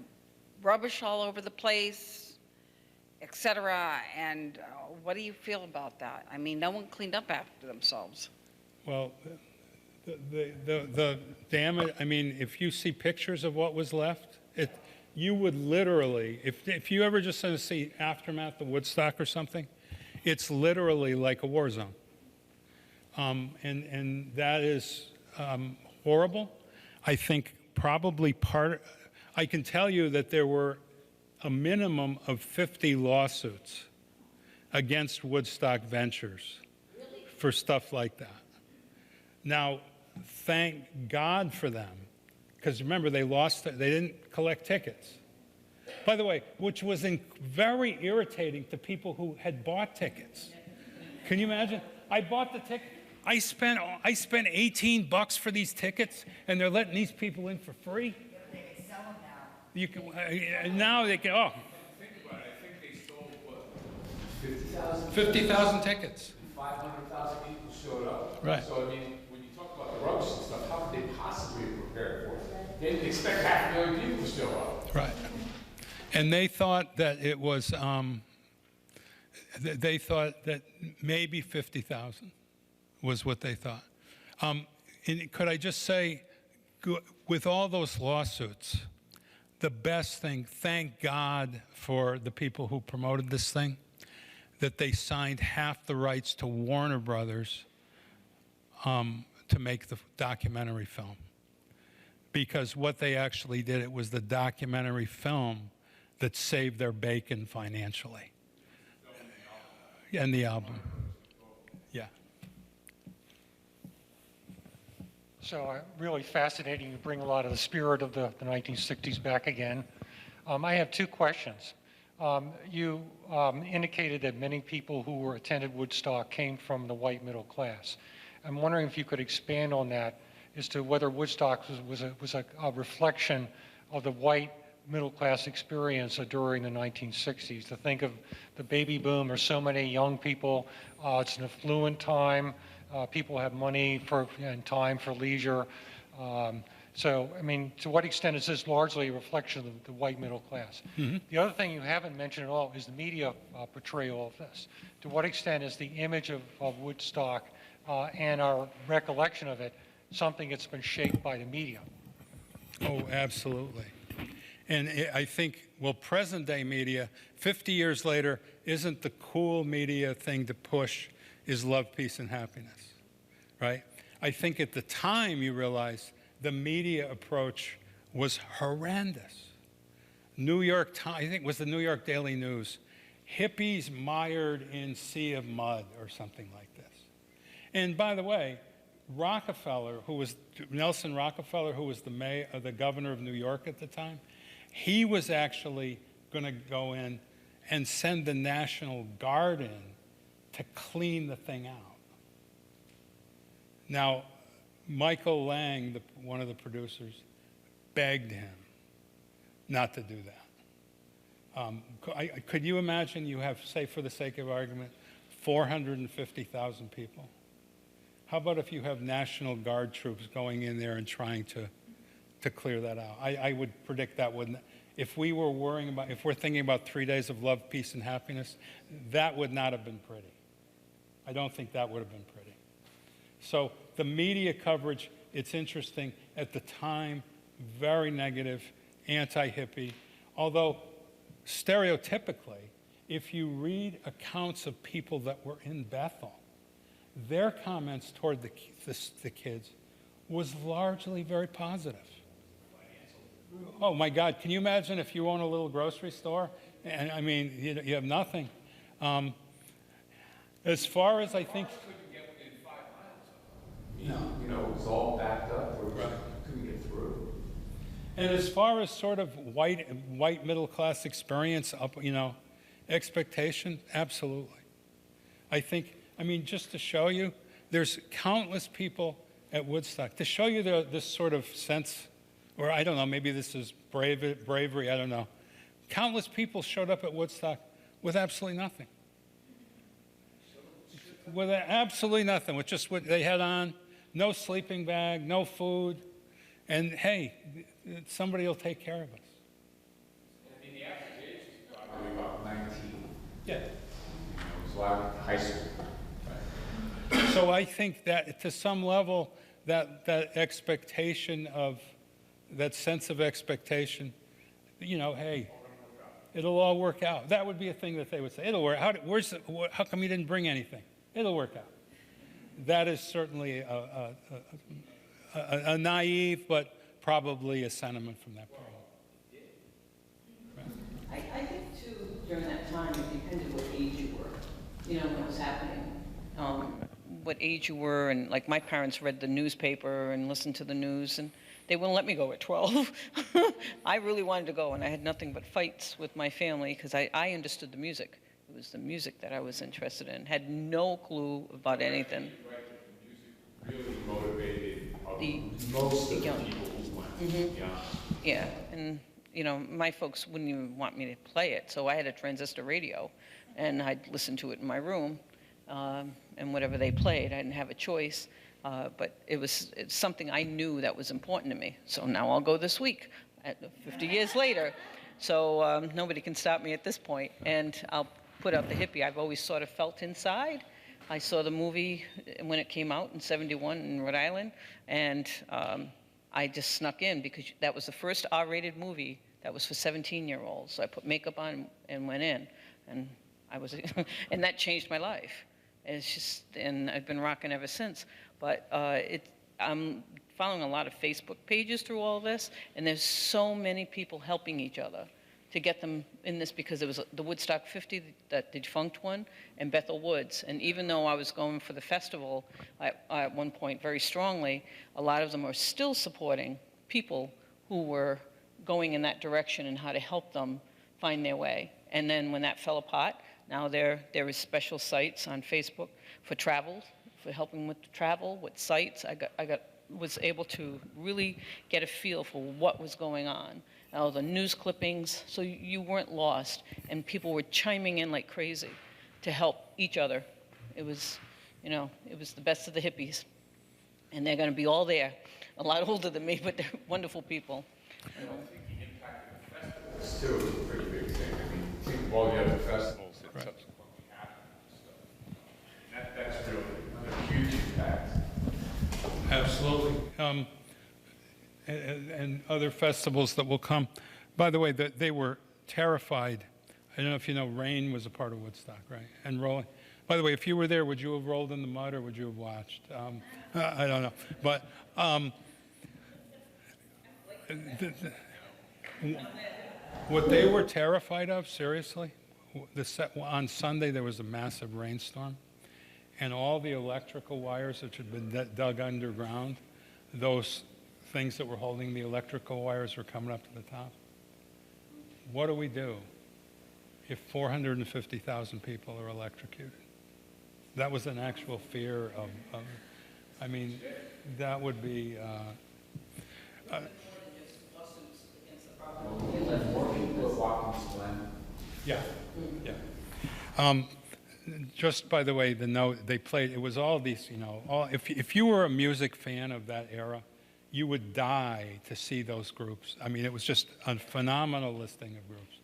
rubbish all over the place, etc. And what do you feel about that? I mean, no one cleaned up after themselves. Well, the damage, I mean, if you see pictures of what was left, you would literally, if you ever just see aftermath of Woodstock or something, it's literally like a war zone. And that is horrible. I think probably I can tell you that there were a minimum of 50 lawsuits against Woodstock Ventures for stuff like that. Now, thank God for them, because remember, they didn't collect tickets. By the way, which was very irritating to people who had bought tickets. Can you imagine? I bought the ticket. I spent $18 for these tickets, and they're letting these people in for free. They can sell them now. You can now they can. Oh, Think about it. I think they sold, what, 50,000 tickets. 500,000 people showed up. Right. So, I mean, when you talk about the rugs and stuff, how could they possibly have prepared for it? They didn't expect 500,000 people to show up. Right. And they thought that it was. They thought that maybe 50,000 was what they thought. And could I just say, with all those lawsuits, the best thing, thank God for the people who promoted this thing, that they signed half the rights to Warner Brothers to make the documentary film. Because what they actually did, it was the documentary film that saved their bacon financially. And the album. Yeah. So really fascinating. You bring a lot of the spirit of the 1960s back again. I have two questions. You indicated that many people who attended Woodstock came from the white middle class. I'm wondering if you could expand on that as to whether Woodstock was a reflection of the white middle class experience during the 1960s. To think of the baby boom, there's so many young people, it's an affluent time, people have money and time for leisure. So, I mean, to what extent is this largely a reflection of the white middle class? Mm-hmm. The other thing you haven't mentioned at all is the media portrayal of this. To what extent is the image of Woodstock and our recollection of it something that's been shaped by the media? Oh, absolutely. And I think, well, present-day media, 50 years later, isn't the cool media thing to push is love, peace, and happiness, right? I think at the time you realize the media approach was horrendous. New York Times, I think it was the New York Daily News, hippies mired in sea of mud or something like this. And by the way, Nelson Rockefeller, who was the governor of New York at the time, he was actually going to go in and send the National Guard in to clean the thing out. Now, Michael Lang, one of the producers, begged him not to do that. Could you imagine you have, say for the sake of argument, 450,000 people? How about if you have National Guard troops going in there and trying to clear that out? I would predict that wouldn't. If we're thinking about 3 days of love, peace, and happiness, that would not have been pretty. I don't think that would have been pretty. So the media coverage, it's interesting, at the time, very negative, anti-hippie, although stereotypically, if you read accounts of people that were in Bethel, their comments toward the kids was largely very positive. Oh my God, can you imagine if you own a little grocery store? And I mean, you have nothing. As far as I think... Couldn't get within 5 miles of them. You know, it was all backed up, or couldn't get through. And as far as sort of white middle class experience, expectation, absolutely. I think, just to show you, there's countless people at Woodstock. To show you this sort of sense, or I don't know, maybe this is bravery, I don't know. Countless people showed up at Woodstock with absolutely nothing. With absolutely nothing, with just what they had on, no sleeping bag, no food, and hey, somebody will take care of us. I mean, the average age is probably about 19. Yeah. So I went to high school. So I think that to some level, that expectation of, that sense of expectation, hey, it'll all work out. That would be a thing that they would say. It'll work. How come you didn't bring anything? It'll work out. That is certainly a naive, but probably a sentiment from that period. I think too, during that time, it depended what age you were, what was happening. What age you were, and like my parents read the newspaper and listened to the news, and they wouldn't let me go at 12. I really wanted to go, and I had nothing but fights with my family because I understood the music. It was the music that I was interested in. Had no clue about anything. The music really motivated most of the people who went. Mm-hmm. Yeah, and my folks wouldn't even want me to play it, so I had a transistor radio, and I'd listen to it in my room, and whatever they played, I didn't have a choice. But it's something I knew that was important to me. So now I'll go this week, 50 years later. So nobody can stop me at this point. And I'll put out the hippie I've always sort of felt inside. I saw the movie when it came out in '71 in Rhode Island, and I just snuck in because that was the first R-rated movie that was for 17-year-olds. So I put makeup on and went in, and and that changed my life. And I've been rocking ever since. But I'm following a lot of Facebook pages through all this, and there's so many people helping each other to get them in this, because it was the Woodstock 50, that the defunct one, and Bethel Woods. And even though I was going for the festival at one point very strongly, a lot of them are still supporting people who were going in that direction and how to help them find their way. And then when that fell apart, now there is special sites on Facebook for travel, for helping with travel, with sites. I was able to really get a feel for what was going on. All the news clippings, so you weren't lost, and people were chiming in like crazy to help each other. It was, it was the best of the hippies, and they're going to be all there, a lot older than me, but they're wonderful people. I think the impact of the festivals too is a pretty big thing. I mean, think of all the other festivals that subsequently happened and stuff. That's really a huge impact. Absolutely. And other festivals that will come. By the way, they were terrified. I don't know if you know, rain was a part of Woodstock, right? And rolling. By the way, if you were there, would you have rolled in the mud or would you have watched? I don't know. But what they were terrified of, seriously, on Sunday there was a massive rainstorm, and all the electrical wires which had been dug underground, those things that were holding the electrical wires were coming up to the top. What do we do? if 450,000 people are electrocuted. That was an actual fear of I mean, that would be, yeah, yeah. Just by the way, the note they played, it was all these, if you were a music fan of that era, you would die to see those groups. I mean, it was just a phenomenal listing of groups.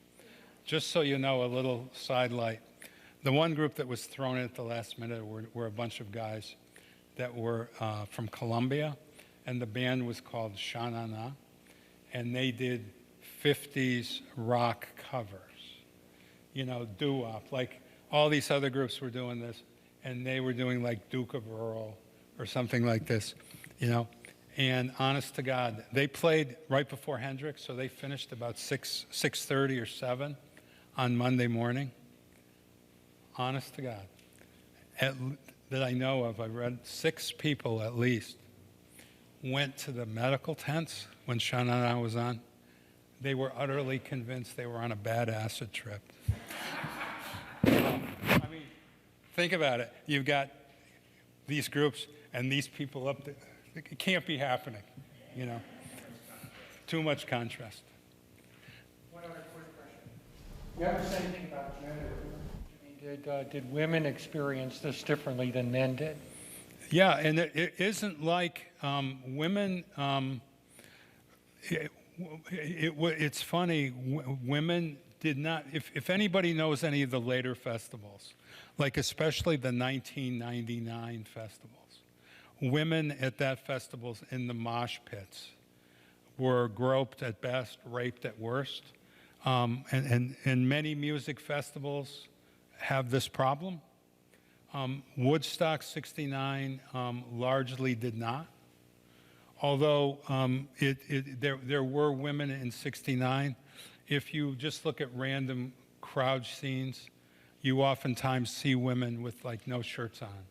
Just so you know, a little sidelight. The one group that was thrown in at the last minute were a bunch of guys that were from Colombia, and the band was called Sha-Na-Na, and they did 50s rock covers, doo-wop, like all these other groups were doing this, and they were doing like Duke of Earl or something like this, And honest to God, they played right before Hendrix, so they finished about 6:30 or 7 on Monday morning. Honest to God. That I know of, I read 6 people at least went to the medical tents when Sha-Na-Na was on. They were utterly convinced they were on a bad acid trip. I mean, think about it. You've got these groups and these people up there. It can't be happening, Too much contrast. One other quick question. You ever say anything about gender? Did women experience this differently than men did? Yeah, and it isn't like women. It's funny. Women did not. If anybody knows any of the later festivals, like especially the 1999 festivals, women at that festivals in the mosh pits were groped at best, raped at worst, and many music festivals have this problem. Woodstock '69 largely did not, although there were women in '69. If you just look at random crowd scenes, you oftentimes see women with like no shirts on.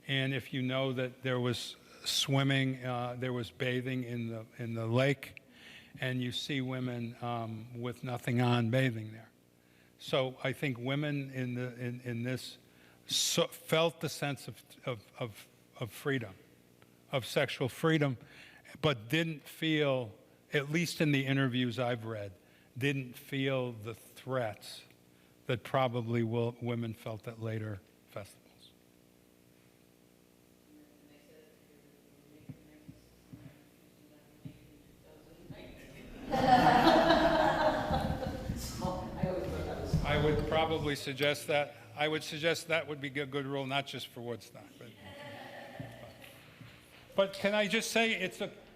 And if you know that there was swimming, there was bathing in the lake, and you see women with nothing on bathing there. So I think women in this felt the sense of freedom, of sexual freedom, but didn't feel, at least in the interviews I've read, didn't feel the threats that probably women felt at later festivals. I would probably suggest that. I would suggest that would be a good rule, not just for Woodstock. But can I just say,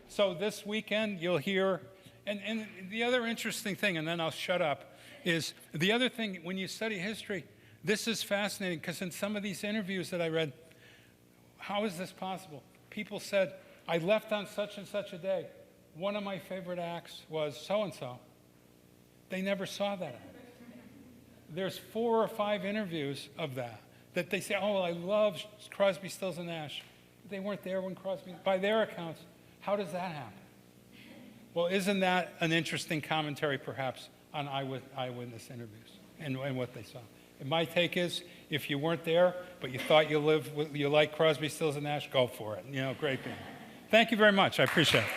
so this weekend you'll hear, and the other interesting thing, and then I'll shut up, is the other thing, when you study history, this is fascinating, because in some of these interviews that I read, how is this possible? People said, I left on such and such a day. One of my favorite acts was so-and-so. They never saw that act. There's 4 or 5 interviews of that they say, oh, I love Crosby, Stills, and Nash. They weren't there when Crosby, by their accounts. How does that happen? Well, isn't that an interesting commentary, perhaps, on eyewitness interviews and what they saw? And my take is, if you weren't there, but you thought you liked Crosby, Stills, and Nash, go for it. Great band. Thank you very much. I appreciate it.